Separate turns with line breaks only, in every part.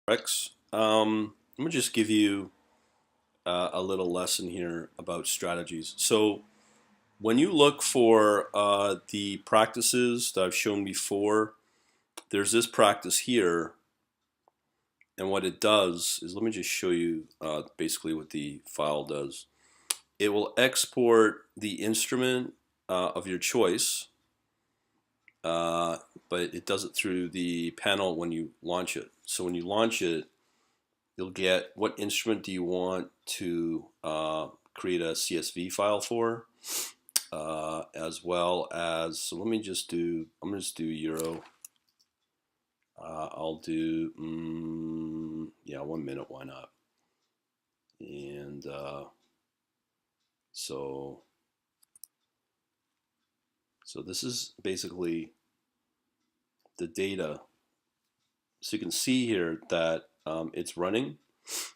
Rex. Let me just give you a little lesson here about strategies. So when you look for the practices that I've shown before, there's this practice here, and what it does is, let me just show you basically what the file does. It will export the instrument of your choice, but it does it through the panel when you launch it. So when you launch it, you'll get what instrument do you want to create a CSV file for, as well as, so let me just do, I'm going to just do Euro. I'll do, yeah, 1 minute, why not? And so this is basically the data. So you can see here that it's running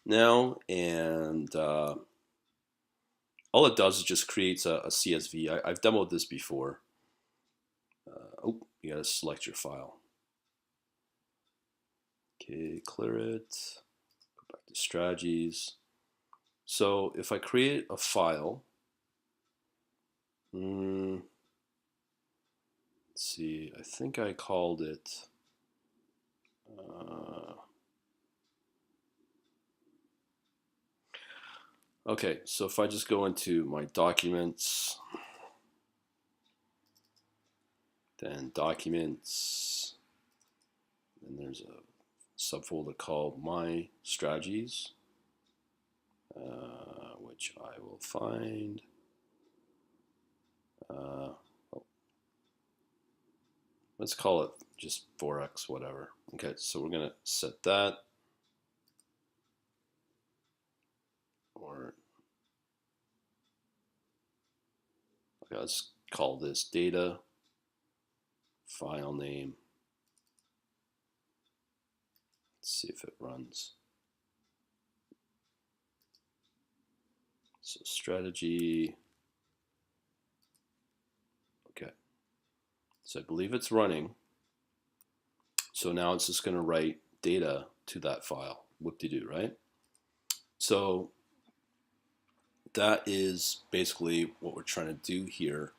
now, and all it does is just creates a CSV. I've demoed this before. Oh, you gotta select your file. Okay, clear it. Go back to strategies. So if I create a file, let's see, I think I called it. Okay, so if I just go into my documents, then documents, and there's a subfolder called my strategies, which I will find. Oh, let's call it just forex, whatever. Okay, so we're gonna set that, or okay, let's call this data, file name. Let's see if it runs. So strategy. Okay, so I believe it's running. So now it's just going to write data to that file. Whoop-de-doo, right? So that is basically what we're trying to do here,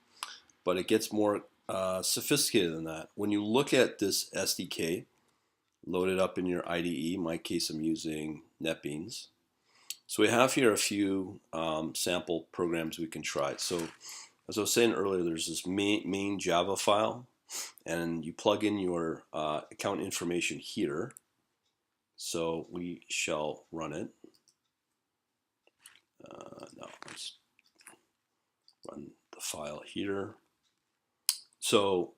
but it gets more sophisticated than that. When you look at this SDK loaded up in your IDE, in my case I'm using NetBeans. So we have here a few sample programs we can try. So as I was saying earlier, there's this main Java file, and you plug in your account information here. So we shall run it. No, let's run the file here. So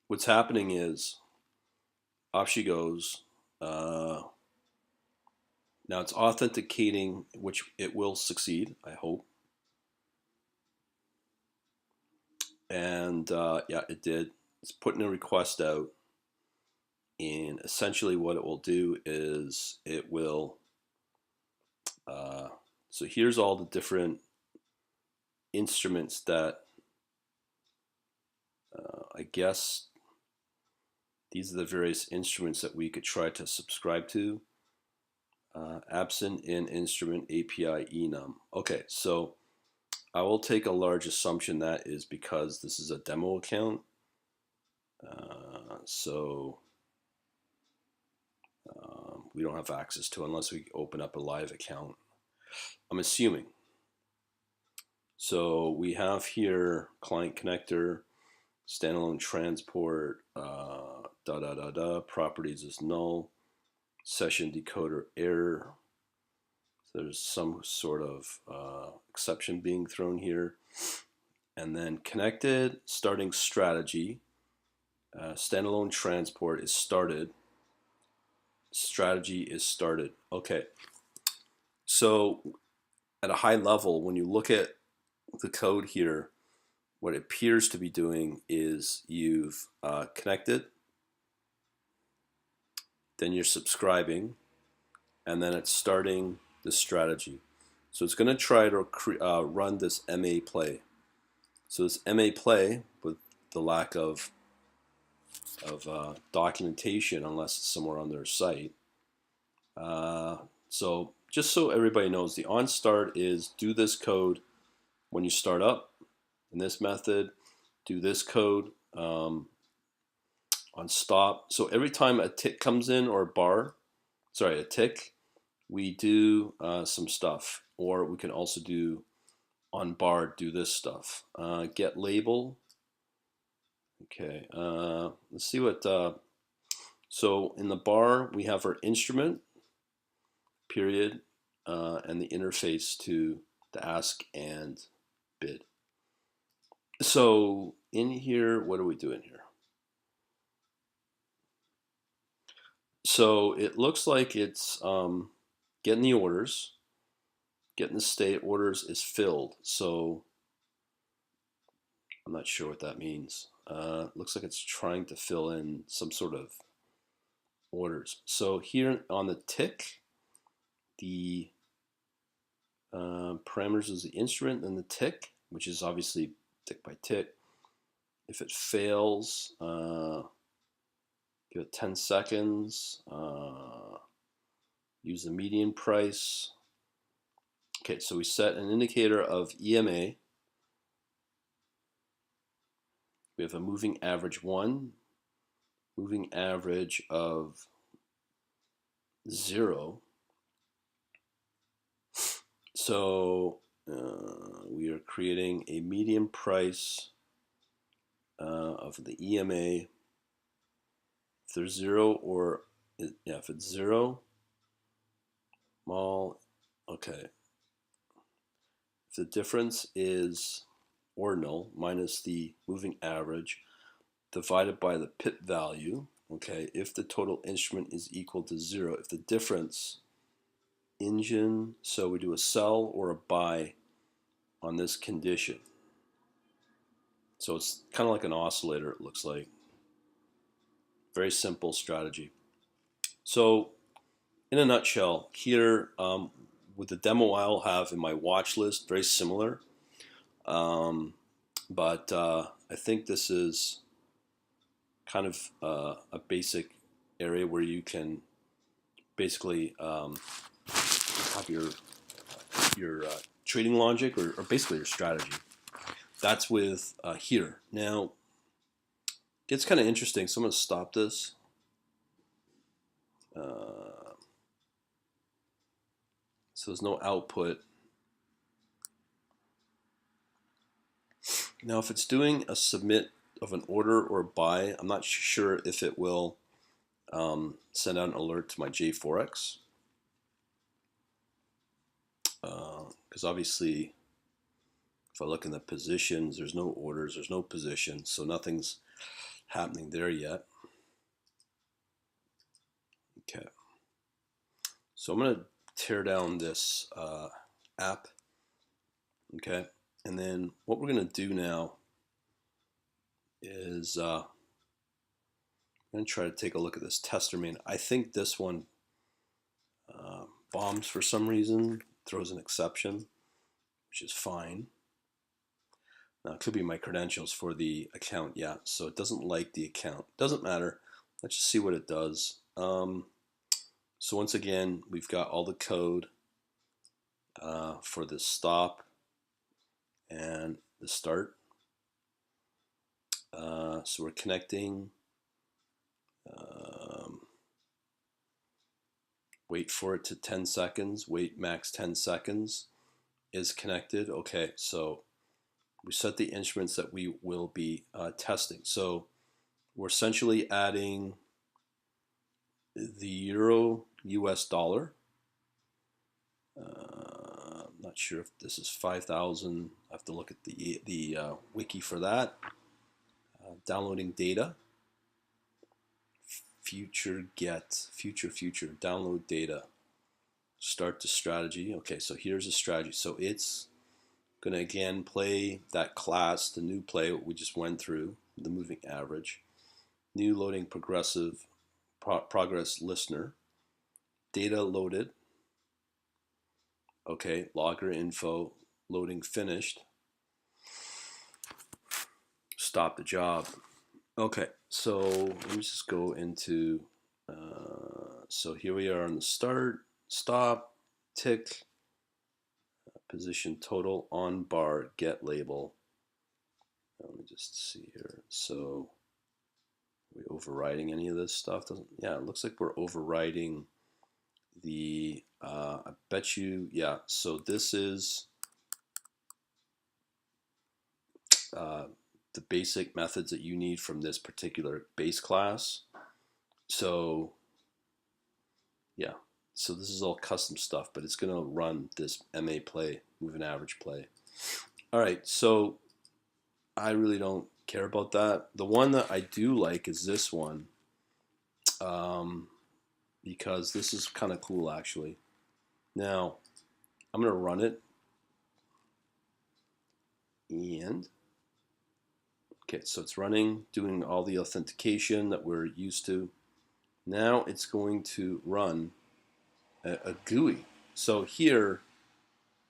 what's happening is, off she goes. Now it's authenticating, which it will succeed, I hope. And yeah, it did. It's putting a request out, and essentially what it will do is it will so here's all the different instruments that I guess these are the various instruments that we could try to subscribe to. Absent in instrument API enum. Okay, so I will take a large assumption that is because this is a demo account. So we don't have access to unless we open up a live account, I'm assuming. So we have here client connector, standalone transport, properties is null, session decoder error. So there's some sort of exception being thrown here. And then connected, starting strategy, standalone transport is started, strategy is started. Okay, so at a high level, when you look at the code here, what it appears to be doing is you've connected, then you're subscribing, and then it's starting the strategy. So it's going to try to run this MA play. So this MA play, with the lack of documentation, unless it's somewhere on their site, So just so everybody knows, the on start is do this code when you start up in this method, do this code on stop. So every time a tick comes in or a tick, we do some stuff, or we can also do on bar, do this stuff. Get label. Okay, let's see what, so in the bar, we have our instrument, period, and the interface to the ask and bid. So in here, what are we doing here? So it looks like it's getting the orders, getting the state orders is filled. So I'm not sure what that means. Looks like it's trying to fill in some sort of orders. So here on the tick, the parameters is the instrument and the tick, which is obviously tick by tick. If it fails, give it 10 seconds. Use the median price. Okay, so we set an indicator of EMA. We have a moving average 1, moving average of 0. So we are creating a median price of the EMA. If there's 0 or, yeah, if it's 0, small, okay. If the difference is ordinal minus the moving average divided by the pip value, okay, if the total instrument is equal to 0, if the difference engine, so we do a sell or a buy on this condition. So it's kind of like an oscillator, it looks like. Very simple strategy. So in a nutshell, here with the demo I'll have in my watch list, very similar. But I think this is kind of a basic area where you can basically have your trading logic or basically your strategy. That's with here. Now, it gets kind of interesting, so I'm going to stop this. So there's no output. Now, if it's doing a submit of an order or a buy, I'm not sure if it will send out an alert to my JForex. Because obviously, if I look in the positions, there's no orders, there's no positions, so nothing's happening there yet. Okay. So I'm going to tear down this app. Okay. And then what we're going to do now is I'm going to try to take a look at this tester main. I think this one bombs for some reason, throws an exception, which is fine. Now, it could be my credentials for the account, yeah. So it doesn't like the account. Doesn't matter. Let's just see what it does. So once again, we've got all the code for the stop and the start. So we're connecting. Wait for it to 10 seconds. Wait max 10 seconds. Is connected. Okay, so we set the instruments that we will be testing. So we're essentially adding the euro US dollar. I'm not sure if this is 5,000. I have to look at the wiki for that. Downloading data. Future download data. Start the strategy. Okay, so here's a strategy. So it's going to again play that class, the new play we just went through, the moving average. New loading progressive progress listener. Data loaded. Okay, logger info, loading finished. Stop the job. Okay, so let me just go into So here we are on the start, stop, tick, position total, on bar, get label. Let me just see here. So are we overriding any of this stuff? Yeah, it looks like we're overriding the, I bet you, yeah. So this is the basic methods that you need from this particular base class. So yeah, so this is all custom stuff, but it's going to run this MA play, moving average play. All right, so I really don't care about that. The one that I do like is this one, because this is kind of cool actually. Now, I'm going to run it, and okay, so it's running, doing all the authentication that we're used to. Now it's going to run a GUI. So here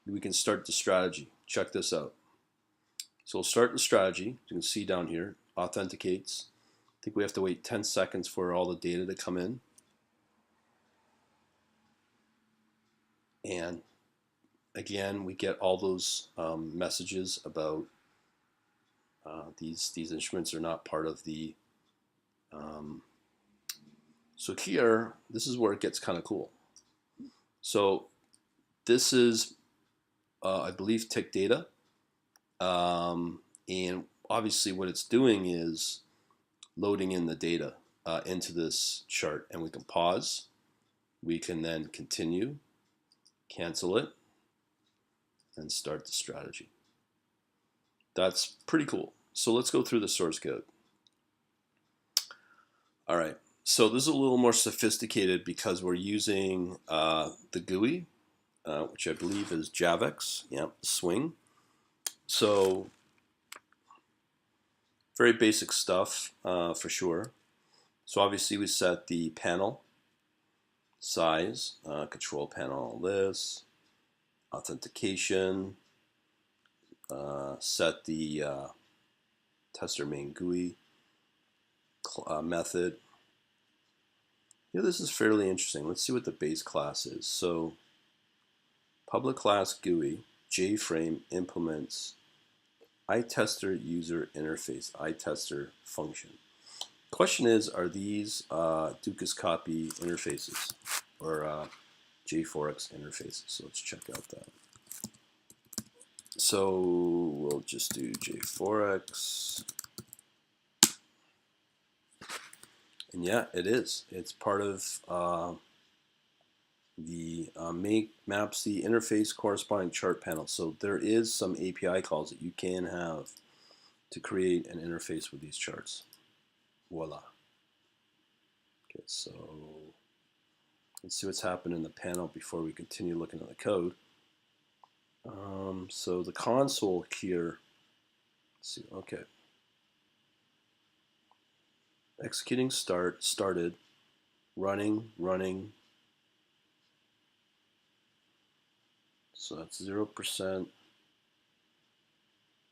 we can start the strategy. Check this out. So we'll start the strategy. You can see down here, authenticates. I think we have to wait 10 seconds for all the data to come in. And again, we get all those messages about these instruments are not part of the. So here, this is where it gets kind of cool. So this is, I believe, tick data. And obviously what it's doing is loading in the data into this chart, and we can pause. We can then continue, cancel it, and start the strategy. That's pretty cool. So let's go through the source code. All right, so this is a little more sophisticated because we're using the GUI, which I believe is JAVX, swing. So very basic stuff for sure. So obviously we set the panel size, control panel, this, authentication, set the tester main GUI method. Yeah, this is fairly interesting. Let's see what the base class is. So public class GUI, JFrame implements iTester user interface, iTester function. Question is, are these Dukascopy interfaces or JForex interfaces? So let's check out that. So we'll just do JForex. And yeah, it is. It's part of the maps the interface corresponding chart panel. So there is some API calls that you can have to create an interface with these charts. Voila. Okay, so let's see what's happened in the panel before we continue looking at the code. So the console here, let's see, okay. Executing started, running. So that's 0%,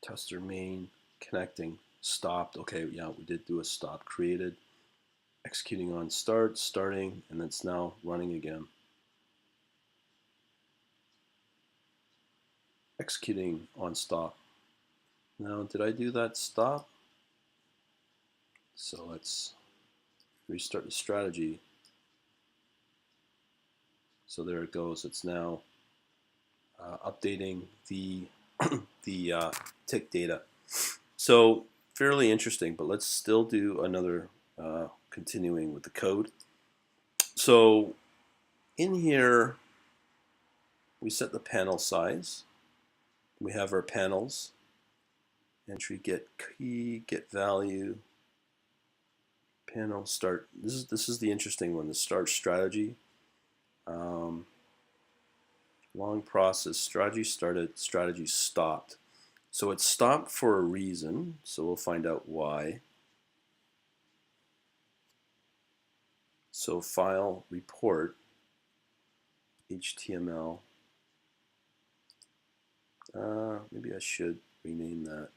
tester main, connecting, stopped. Okay, yeah, we did do a stop, created, executing on starting, and it's now running again. Executing on stop. Now, did I do that stop? So let's restart the strategy. So there it goes. It's now updating the the tick data. So fairly interesting, but let's still do another continuing with the code. So in here, we set the panel size. We have our panels. Entry, get key, get value. Panel start. This is the interesting one. The start strategy. Long process. Strategy started. Strategy stopped. So it stopped for a reason. So we'll find out why. So file report HTML. Maybe I should rename that.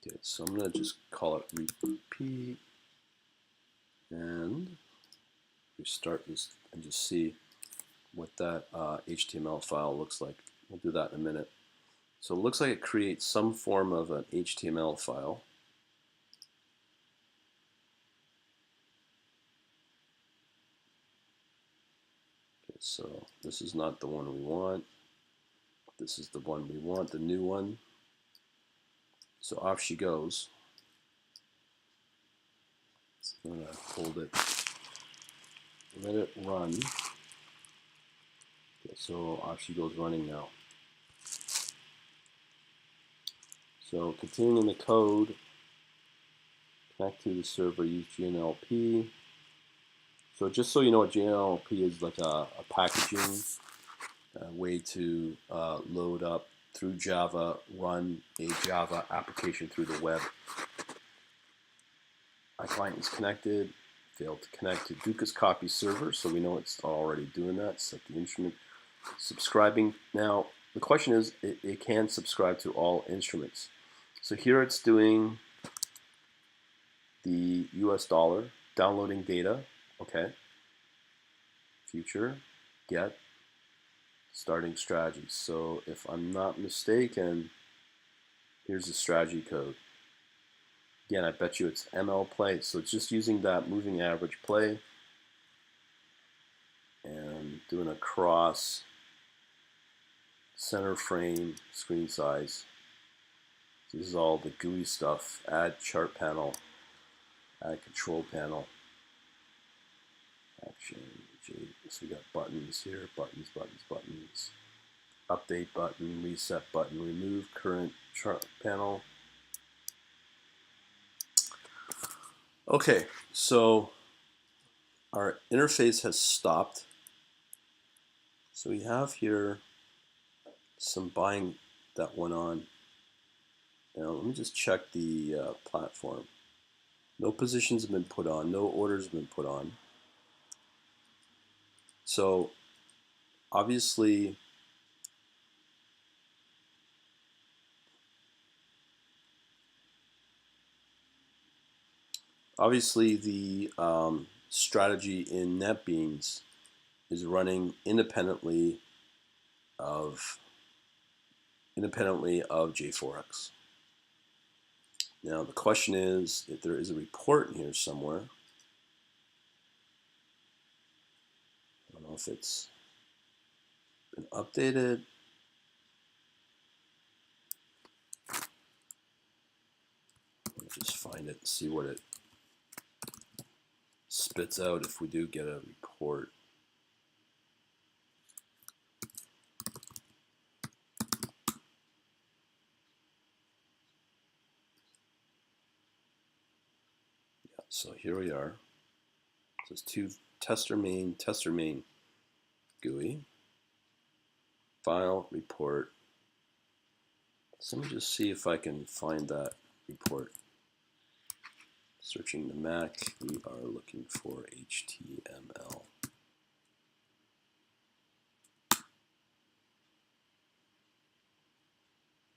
Okay, so I'm going to just call it repeat. restart this and just see what that HTML file looks like. We'll do that in a minute. So it looks like it creates some form of an HTML file. Okay, so this is not the one we want. This is the one we want, the new one. So off she goes. So I'm going to hold it, let it run. Okay, so off she goes running now. So continuing the code, connect to the server, use GNLP. So just so you know what GNLP is, like a packaging way to load up through Java, run a Java application through the web. My client is connected, failed to connect to Dukascopy server, so we know it's already doing that. Select the instrument, subscribing. Now, the question is, it can subscribe to all instruments. So here it's doing the US dollar, downloading data, okay. Future, get, starting strategy. So if I'm not mistaken, here's the strategy code. Again, I bet you it's ML play. So it's just using that moving average play and doing a cross, center frame, screen size. This is all the GUI stuff. Add chart panel, add control panel, action. So we got buttons here, buttons, buttons, buttons. Update button, reset button, remove current chart panel. Okay, so our interface has stopped. So we have here some buying that went on. Now let me just check the platform. No positions have been put on, no orders have been put on. So obviously the strategy in NetBeans is running independently of JForex. Now the question is, if there is a report in here somewhere, I don't know if it's been updated. Let me just find it and see what it spits out if we do get a report. Yeah, so here we are. So it's to tester main GUI, file, report. So let me just see if I can find that report. Searching the Mac, we are looking for HTML.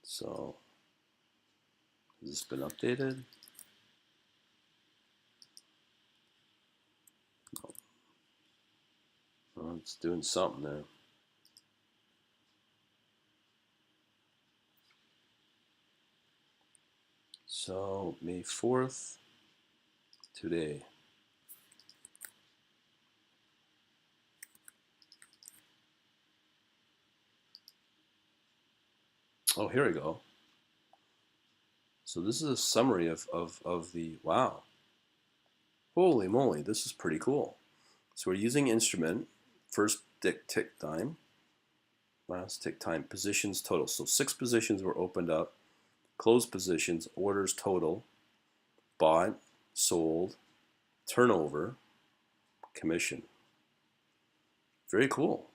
So, has this been updated? No. Well, it's doing something there. So, May 4th, today. Oh, here we go. So this is a summary of the, wow. Holy moly, this is pretty cool. So we're using instrument, first tick time, last tick time, positions total. So 6 positions were opened up, closed positions, orders total, bought, sold, turnover, commission. Very cool.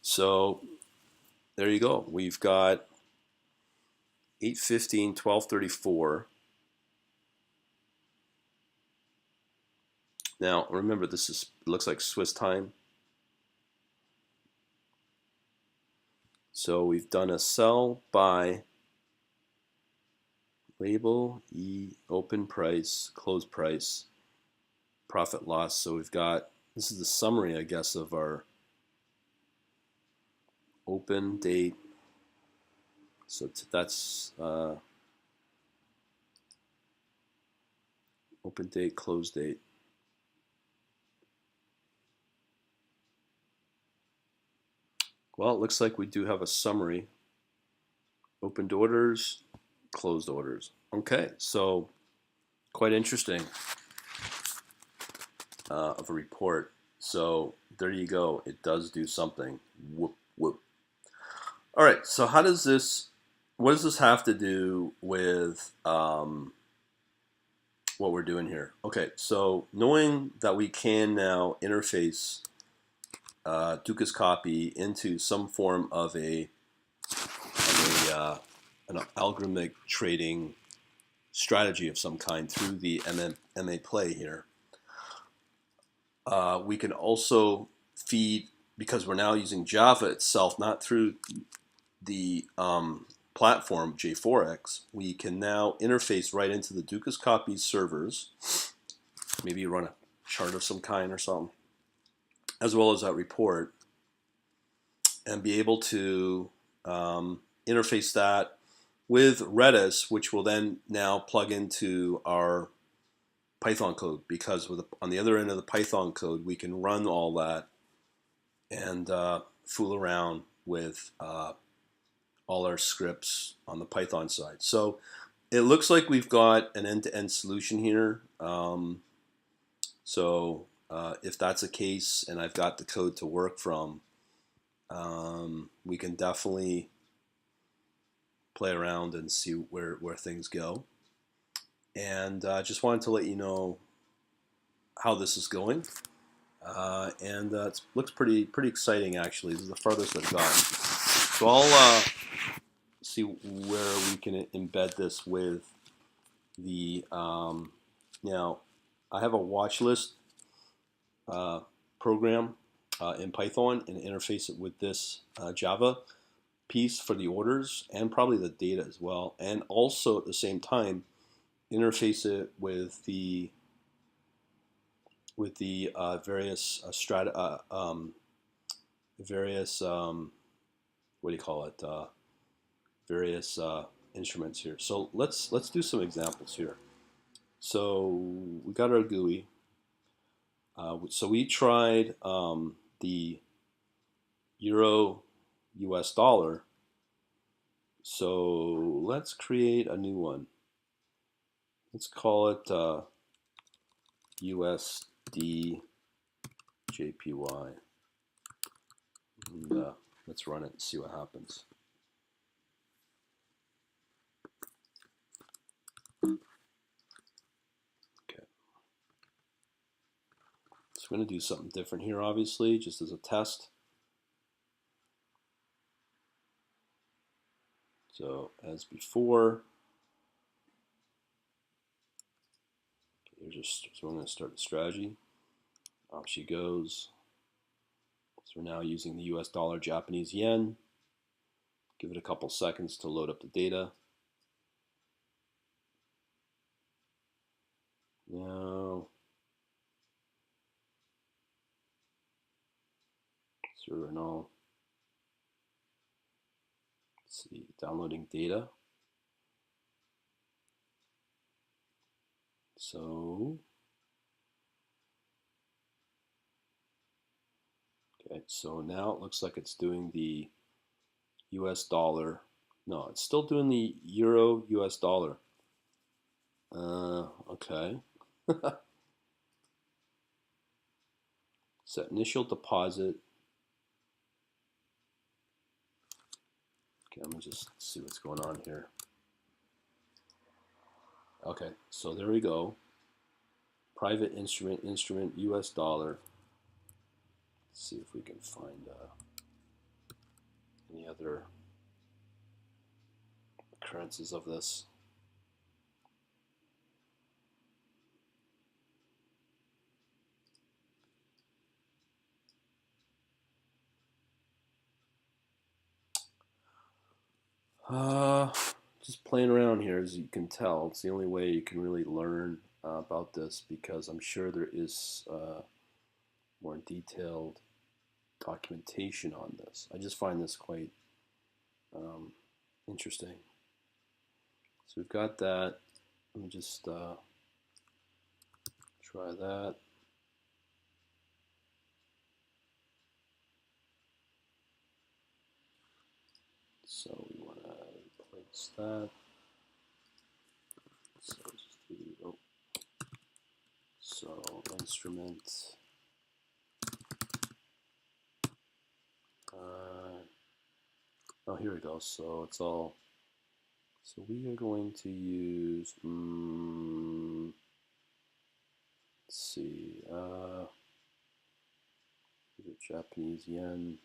So there you go. We've got 8:15, 12:34. Now remember, this looks like Swiss time. So we've done a sell, buy, label E, open price, close price, profit loss. So we've got, this is the summary, I guess, of our open date. So that's open date, close date. Well, it looks like we do have a summary. Opened orders, closed orders. Okay, so quite interesting of a report. So there you go. It does do something. Whoop, whoop. All right, so how does this, what does this have to do with what we're doing here? Okay, so knowing that we can now interface Dukascopy into some form of an algorithmic trading strategy of some kind through the MA play here. We can also feed, because we're now using Java itself, not through the platform J4X, we can now interface right into the Dukascopy servers, maybe run a chart of some kind or something, as well as that report, and be able to interface that with Redis, which will then now plug into our Python code, because on the other end of the Python code, we can run all that and fool around with all our scripts on the Python side. So it looks like we've got an end-to-end solution here. If that's the case and I've got the code to work from, we can definitely play around and see where things go. And just wanted to let you know how this is going. It looks pretty exciting, actually. This is the farthest I've gotten. So I'll see where we can embed this with the now I have a watch list program in Python and interface it with this Java piece for the orders and probably the data as well, and also at the same time interface it with the various what do you call it, various instruments here. So let's do some examples here. So we got our GUI. So we tried the Euro US dollar. So let's create a new one. Let's call it USD JPY. And let's run it and see what happens. Okay. So we're going to do something different here, obviously, just as a test. So as before, so I'm going to start the strategy. Off she goes. So we're now using the US dollar, Japanese yen. Give it a couple seconds to load up the data. Now, server and all. Let's see, downloading data. So, okay, so now it looks like it's doing the US dollar. No, it's still doing the Euro US dollar. Okay. Set initial deposit. Okay, I'm gonna just see what's going on here. Okay, so there we go. Private instrument, US dollar. Let's see if we can find any other occurrences of this. just playing around here, as you can tell. It's the only way you can really learn about this, because I'm sure there is more detailed documentation on this. I just find this quite interesting. So we've got that. Let me just try that. So we want to replace that. So just do, oh. So instrument. Oh, here we go. So it's all. So we are going to use. Let's see. Japanese yen.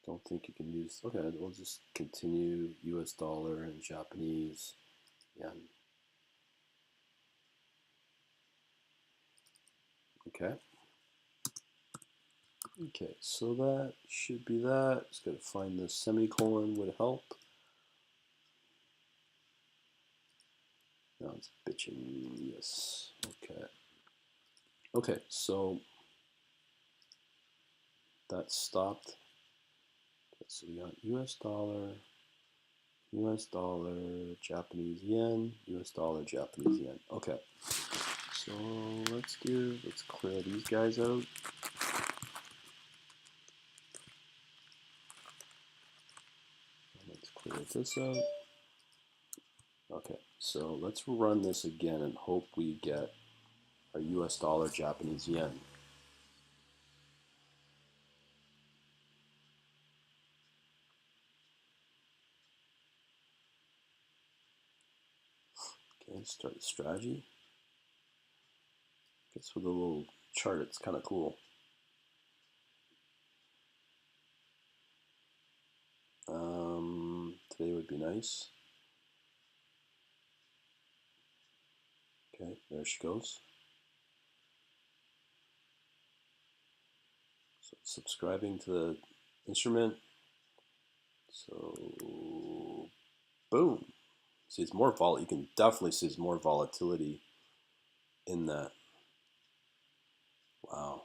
Don't think you can use. Okay, we'll just continue U.S. dollar and Japanese yen. Okay. Okay, so that should be that. Just gotta find the semicolon would help. Now it's bitching. Yes. Okay. Okay, so that stopped. Okay, so we got US dollar, Japanese yen, US dollar, Japanese yen. Okay. So let's clear these guys out. Let's clear this out. Okay, so let's run this again and hope we get our US dollar, Japanese yen. Okay, start the strategy. I guess with a little chart, it's kind of cool. Today would be nice. Okay, there she goes. So subscribing to the instrument. So boom. See, it's more vol. You can definitely see there's more volatility in that. Wow.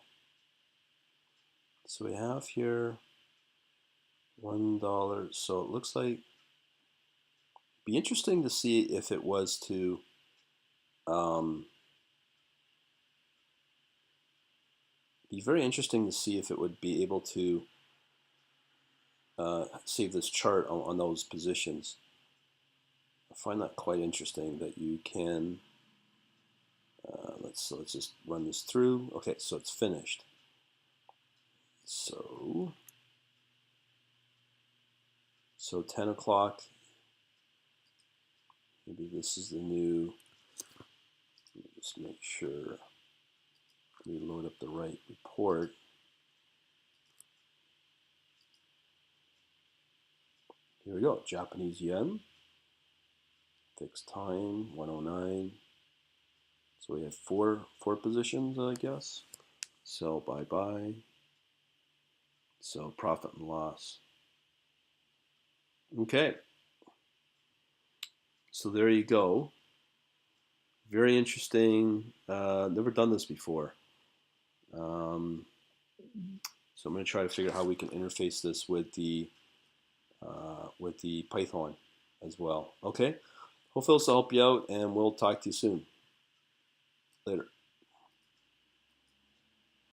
So we have here $1. So it looks like be interesting to see if it was to be very interesting to see if it would be able to save this chart on those positions. I find that quite interesting that you can. Let's just run this through. Okay, so it's finished. So 10 o'clock. Maybe this is the new. Let me just make sure we load up the right report. Here we go. Japanese yen. Fixed time 109. So we have four positions, I guess. Sell, buy. So profit and loss. Okay. So there you go. Very interesting. Never done this before. So I'm going to try to figure out how we can interface this with the Python as well. Okay. Hopefully this will help you out, and we'll talk to you soon. Later.